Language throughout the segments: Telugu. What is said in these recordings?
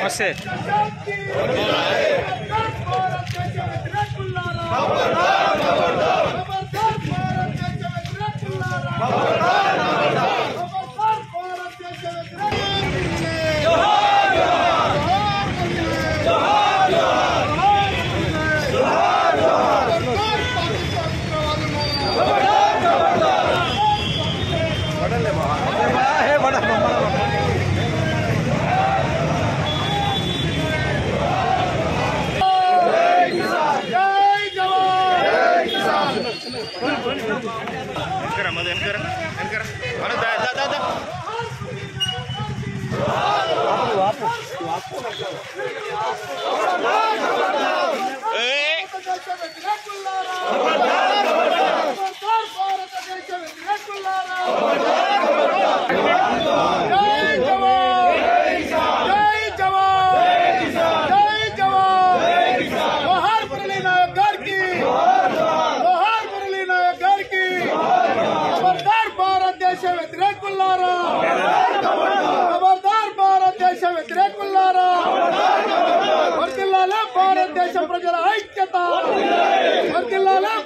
नमस्ते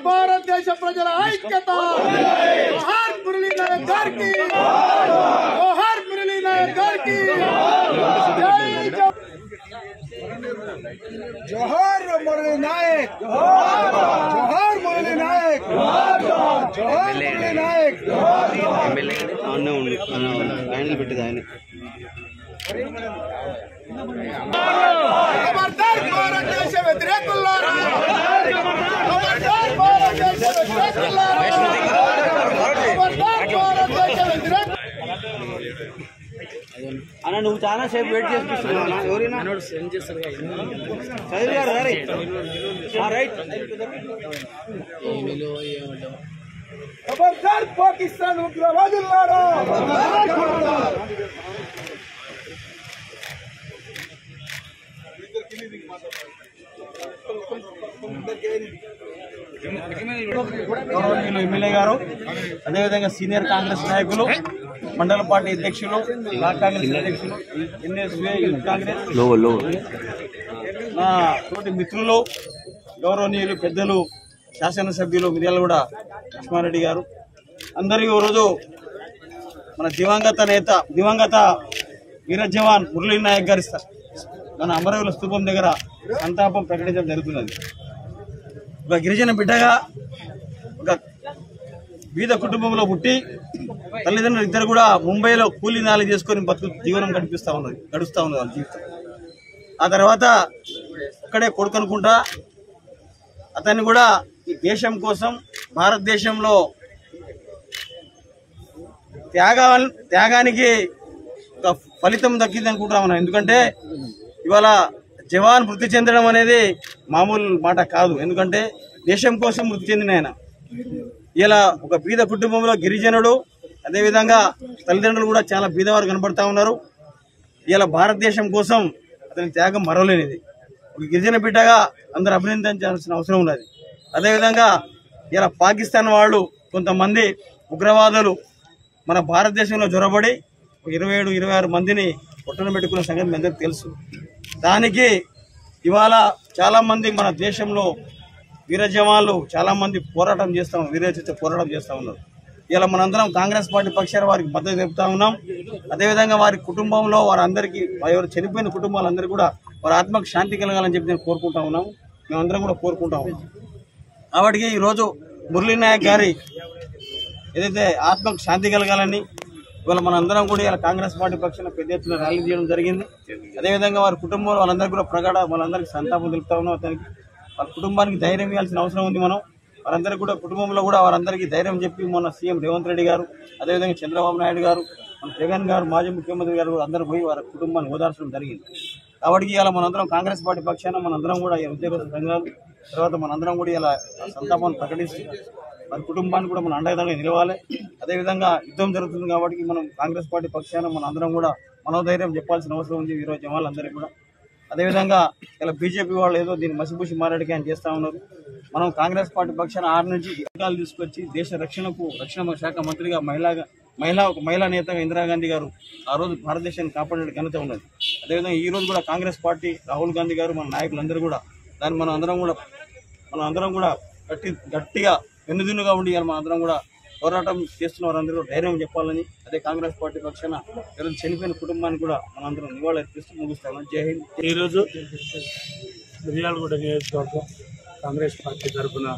భారతదేశ ప్రజల ఐక్యత జోహార్ మురళీ నాయక్ గారికి జోహార్ మురళీ నాయక్ గారికి జోహార్ మురళీ నాయక్ జోహార్ మురళీ నాయక్ జోహార్ మురళీ నాయక్ ఎమ్మెల్యే అన్నే ఉండి ఆయన పెట్టేది ఆయన ఖబర్దార్ భారతదేశ వ్యతిరేకులారా ఖబర్దార్ భారతదేశ వ్యతిరేకులారా ఖబర్దార్ భారతదేశ వ్యతిరేకులారా అన్న నువ్వు చాలా సేపు వెయిట్ చేస్తున్నావు ఎవరైనా సెండ్ చేస్తారు చదివి గారు రైట్ ఖబర్దార్ పాకిస్తాన్ ఉగ్రవాదులారా ఎమ్మెల్యే గారు అదేవిధంగా సీనియర్ కాంగ్రెస్ నాయకులు మండల పార్టీ అధ్యక్షులు బ్లాక్ కాంగ్రెస్ అధ్యక్షులు ఎన్ఎస్ఏ యూత్ కాంగ్రెస్ నా తోటి మిత్రులు గౌరవనీయులు పెద్దలు శాసనసభ్యులు మిర్యాలగూడ లక్ష్మారెడ్డి గారు అందరూ ఈరోజు మన దివంగత వీర జవాన్ మురళీ నాయక్ గారి మన అమరవీరుల స్తూపం దగ్గర సంతాపం ప్రకటించడం జరుగుతున్నది. ఒక గిరిజన బిడ్డగా ఒక బీద కుటుంబంలో పుట్టి తల్లిదండ్రులు ఇద్దరు కూడా ముంబైలో కూలీ నాలి చేసుకొని జీవనం గడుస్తూ ఉన్నది వాళ్ళ జీవితం. ఆ తర్వాత అక్కడే కొడుకు అనుకుంటా అతన్ని కూడా ఈ దేశం కోసం భారతదేశంలో త్యాగానికి ఒక ఫలితం దక్కింది అనుకుంటున్నాం మనం. ఎందుకంటే ఇవాళ జవాన్ మృతి చెందడం అనేది మామూలు మాట కాదు. ఎందుకంటే దేశం కోసం మృతి చెందిన ఆయన ఇలా ఒక బీద కుటుంబంలో గిరిజనుడు, అదేవిధంగా తల్లిదండ్రులు కూడా చాలా బీదవారు కనబడతా ఉన్నారు. ఇలా భారతదేశం కోసం అతని త్యాగం మరవలేనిది. ఒక గిరిజన బిడ్డగా అందరూ అభినందించాల్సిన అవసరం ఉన్నది. అదేవిధంగా ఇలా పాకిస్తాన్ వాళ్ళు కొంతమంది ఉగ్రవాదులు మన భారతదేశంలో జొరబడి 27-26 మందిని పొట్టన పెట్టుకున్న సంగతి మీ అందరికీ తెలుసు. దానికి ఇవాళ చాలామంది మన దేశంలో వీర జవాన్లు చాలామంది పోరాటం చేస్తూ ఉన్నారు. ఇలా మనందరం కాంగ్రెస్ పార్టీ పక్షాన వారికి మద్దతు తెలుపుతా ఉన్నాం. అదేవిధంగా వారి కుటుంబంలో వారందరికీ ఎవరు చనిపోయిన కుటుంబాలందరికీ కూడా వారి ఆత్మకు శాంతి కలగాలని చెప్పి నేను కోరుకుంటా ఉన్నాము. మేమందరం కూడా కోరుకుంటా ఉన్నాం. కాబట్టి ఈరోజు మురళీ నాయక్ గారి ఏదైతే ఆత్మకు శాంతి కలగాలని ఇవాళ మనందరం కూడా ఇలా కాంగ్రెస్ పార్టీ పక్షాన పెద్ద ఎత్తున ర్యాలీ చేయడం జరిగింది. అదేవిధంగా వారి కుటుంబంలో వాళ్ళందరికీ కూడా వాళ్ళందరికీ సంతాపం తెలుపుతా ఉన్నాం. అతనికి వాళ్ళ కుటుంబానికి ధైర్యం ఇవ్వాల్సిన అవసరం ఉంది. మనం వారందరికీ కూడా కుటుంబంలో కూడా వారందరికీ ధైర్యం చెప్పి మొన్న సీఎం రేవంత్ రెడ్డి గారు, అదేవిధంగా చంద్రబాబు నాయుడు గారు, మన జగన్ గారు, మాజీ ముఖ్యమంత్రి గారు కూడా అందరూ పోయి వారి కుటుంబాన్ని ఓదార్చడం జరిగింది. కాబట్టి ఇలా మనందరం కాంగ్రెస్ పార్టీ పక్షాన మనందరం కూడా ఈ ఉద్యోగ సంఘాలు తర్వాత మనందరం కూడా ఇలా సంతాపాన్ని ప్రకటిస్తూ వారి కుటుంబాన్ని కూడా మన అండగా నిలవాలి. అదేవిధంగా యుద్ధం జరుగుతుంది కాబట్టి మనం కాంగ్రెస్ పార్టీ పక్షాన మన అందరం కూడా మనోధైర్యం చెప్పాల్సిన అవసరం ఉంది ఈరోజు జవాన్లందరికీ కూడా. అదేవిధంగా ఇలా బీజేపీ వాళ్ళు ఏదో దీన్ని మసిపూసి మారాడికి అని చేస్తూ ఉన్నారు. మనం కాంగ్రెస్ పార్టీ పక్షాన 6 నుంచి పథకాలు తీసుకొచ్చి దేశ రక్షణ శాఖ మంత్రిగా మహిళా నేతగా ఇందిరాగాంధీ గారు ఆ రోజు భారతదేశాన్ని కాపాడే ఘనత ఉన్నది. అదేవిధంగా ఈ రోజు కూడా కాంగ్రెస్ పార్టీ రాహుల్ గాంధీ గారు మన నాయకులందరూ కూడా దాన్ని మనం అందరం కూడా గట్టిగా వెన్నుదిన్నుగా ఉండి మన అందరం కూడా పోరాటం చేస్తున్న వారందరూ ధైర్యం చెప్పాలని అదే కాంగ్రెస్ పార్టీ పక్షాన ఈరోజు చనిపోయిన కుటుంబానికి కూడా మనందరం నివాళులు అర్పిస్తూ ముగిస్తామని. జై హింద్. ఈరోజు మిర్యాలగూడ నియోజకవర్గం కాంగ్రెస్ పార్టీ తరఫున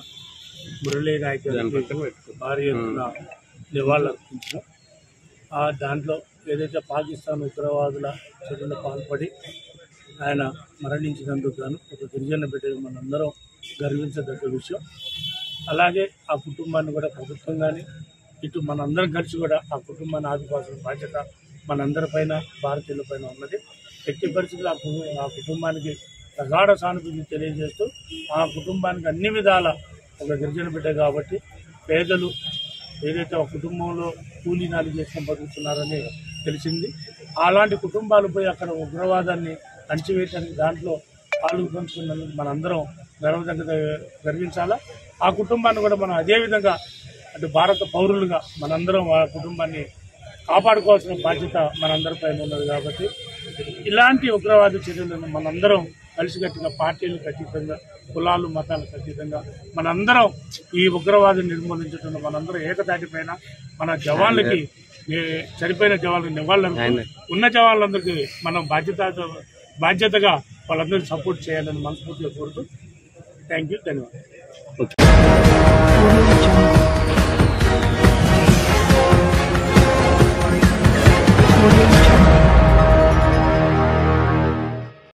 మురళీ నాయక్ భారీ ఎత్తున నివాళులు అర్పించాం. దాంట్లో ఏదైతే పాకిస్తాన్ ఉగ్రవాదుల చర్యలు పాల్పడి ఆయన మరణించినందుకు గాను ఒక గిరిజన బిడ్డ మనందరం గర్వించదగ్గ విషయం. అలాగే ఆ కుటుంబాన్ని కూడా ప్రభుత్వం కానీ ఇటు మనందరం కలిసి కూడా ఆ కుటుంబాన్ని ఆదుకోవాల్సిన బాధ్యత మనందరిపైన భారతీయులపైన ఉన్నది. ఎట్టి పరిస్థితుల్లో ఆ కుటుంబానికి ప్రగాఢ సానుభూతి తెలియజేస్తూ ఆ కుటుంబానికి అన్ని విధాల ఒక గిరిజన బిడ్డ కాబట్టి పేదలు ఏదైతే ఒక కుటుంబంలో కూలీ నాలి చేసుకొని బతుకుతున్నారని తెలిసింది. అలాంటి కుటుంబాలు పోయి అక్కడ ఉగ్రవాదాన్ని అణచివేయడానికి దాంట్లో పాలు పంచుకున్నందుకు మనందరం గర్వించాలా. ఆ కుటుంబాన్ని కూడా మనం అదేవిధంగా అటు భారత పౌరులుగా మనందరం ఆ కుటుంబాన్ని కాపాడుకోవాల్సిన బాధ్యత మనందరిపైన ఉన్నది. కాబట్టి ఇలాంటి ఉగ్రవాద చర్యలను మనందరం కలిసికట్టుగా పార్టీలకు అతీతంగా కులాలు మతాలకు అతీతంగా మనందరం ఈ ఉగ్రవాదం నిర్మూలించడంలో మనందరం ఏకతాటిపైన మన జవాన్లకి చనిపోయిన జవాన్లకు నివాళులు ఉన్న జవాన్లందరికీ మనం బాధ్యతగా వాళ్ళందరికీ సపోర్ట్ చేయాలని మనస్ఫూర్తిగా కోరుతూ థ్యాంక్ యూ. ధన్యవాదాలు.